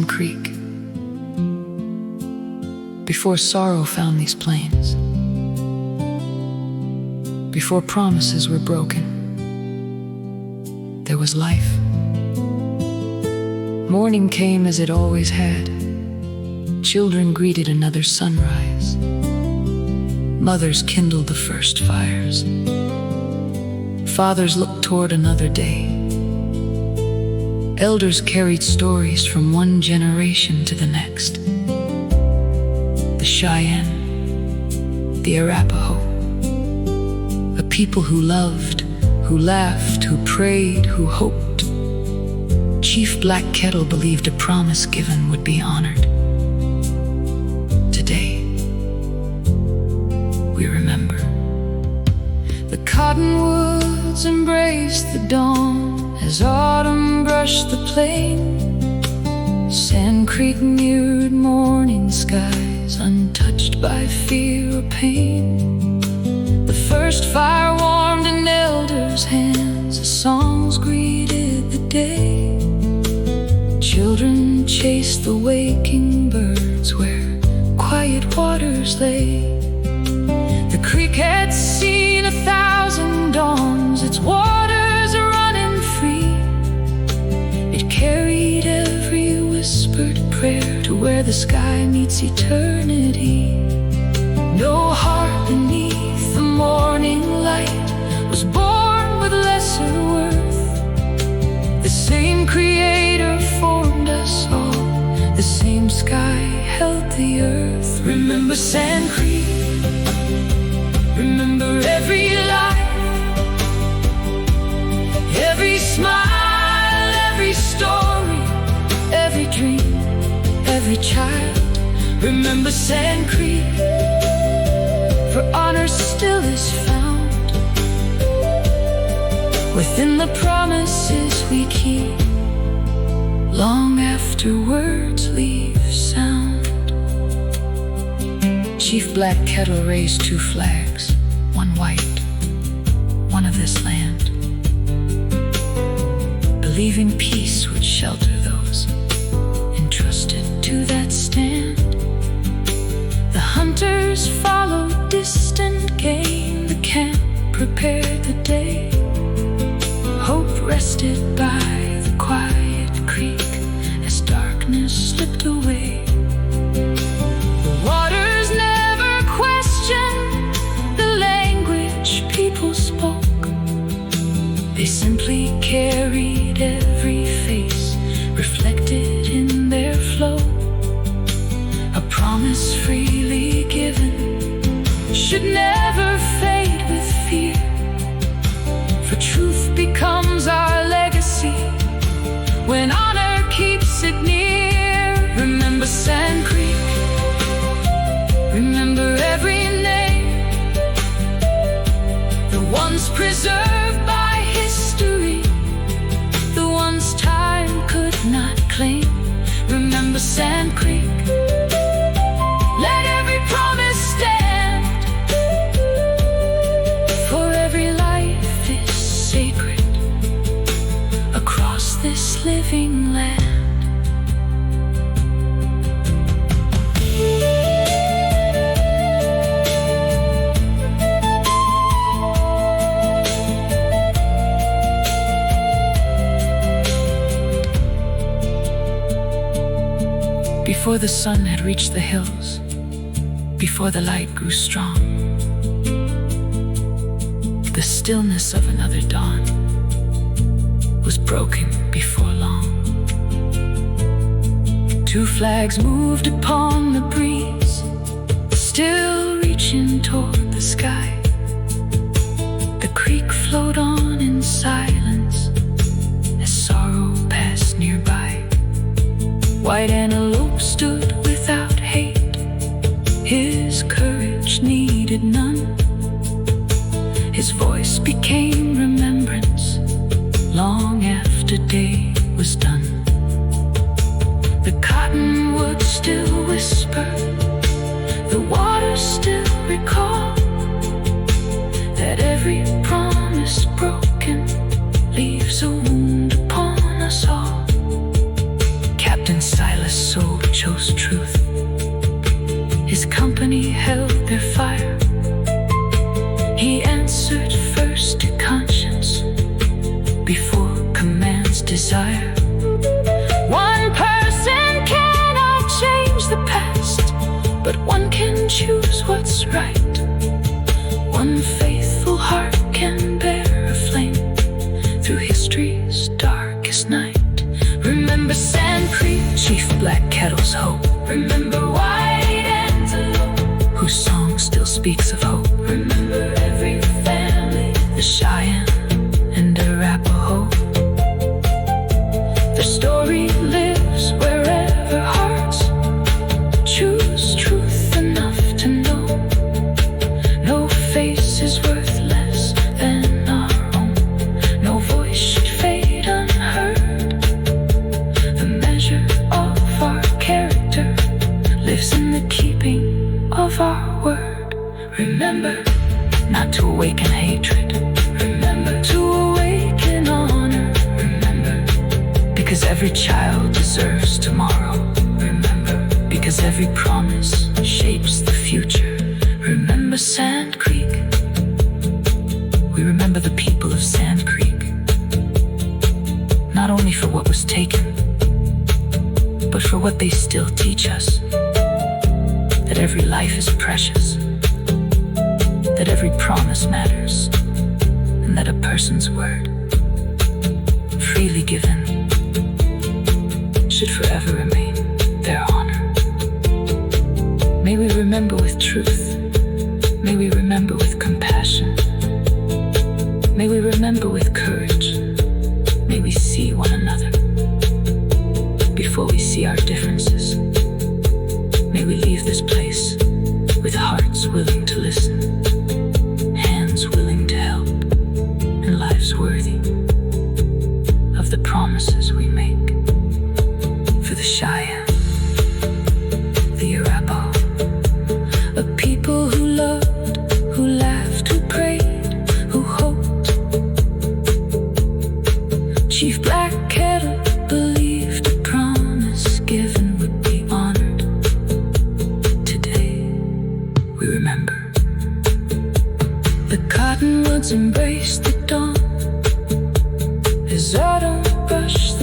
Sand Creek. Before sorrow found these plains, before promises were broken, there was life. Morning came as it always had. Children greeted another sunrise. Mothers kindled the first fires. Fathers looked toward another day. Elders carried stories from one generation to the next. The Cheyenne, the Arapaho, a people who loved, who laughed, who prayed, who hoped. Chief Black Kettle believed a promise given would be honored. Today, we remember. The cottonwoods embraced the dawn as autumn brushed the plain. Sand Creek mirrored morning skies, untouched by fear or pain. The first fire warmed an elder's hands as songs greeted the day. Children chased the waking birds where quiet waters lay. The creek had seen 1,000 dawns, its waters running free. It carried every whispered prayer to where the sky meets eternity. No heart beneath the morning light was born with lesser worth. The same Creator formed us all, the same sky held the earth. Remember Sand Creek, remember every life, every smile, every story, every dream, every child. Remember Sand Creek, for honor still is found within the promises we keep, long after words leave sound. Chief Black Kettle raised 2 flags, one white, one of this land, believing peace would shelter those entrusted to that stand. The hunters followed distant game, the camp prepared the day. Hope rested by the quiet creek as darkness slipped away. The waters never questioned the language people spoke. They simply carried every face reflected in their flow. A promise freely given should never fade with fear, for truth becomes our legacy when honor keeps it near. Remember Sand Creek, remember every name, the ones preserved by history, the ones time could not claim. Remember Sand Creek, let every promise stand, for every life is sacred across this living land. Before the sun had reached the hills, before the light grew strong, the stillness of another dawn was broken before long. 2 flags moved upon the breeze, still reaching toward the sky. The creek flowed on in silence as sorrow passed nearby. White antelope stood without hate, his courage needed none. His voice became remembrance long after day was done. The cottonwoods still whisper, the waters still recall that every promise broken leaves a wound upon us all. Captain Silas company held their fire. He answered first to conscience before command's desire. One person cannot change the past, but one can choose what's right. One faithful heart can bear a flame through history's darkest night. Remember Sand Creek, Chief Black Kettle's hope. Remember White Antelope, whose song still speaks of hope. Remember every family, the Cheyenne and Arapaho. Their story lives wherever hearts choose truth enough to know. No face is worth less than our own. No voice should fade unheard. The measure of our character lives in the keeping of our word. Remember not to awaken hatred. Remember to awaken honor. Remember, because every child deserves tomorrow. Remember, because every promise shapes the future. Remember Sand Creek. We remember the people of Sand Creek, not only for what was taken, but for what they still teach us. That every life is precious, that every promise matters, and that a person's word, freely given, should forever remain their honor. May we remember with truth. May we remember with compassion. May we remember with courage. May we see one another before we see our differences. May we leave this place with hearts willing to listen, hands willing to help, and lives worthy of the promises we make. For the Cheyenne, the Arapaho, a people who loved, who laughed, who prayed, who hoped. Chief Black Kettle believed a promise given would be honored. Today we remember. The cottonwoods embraced the dawn as autumn brushed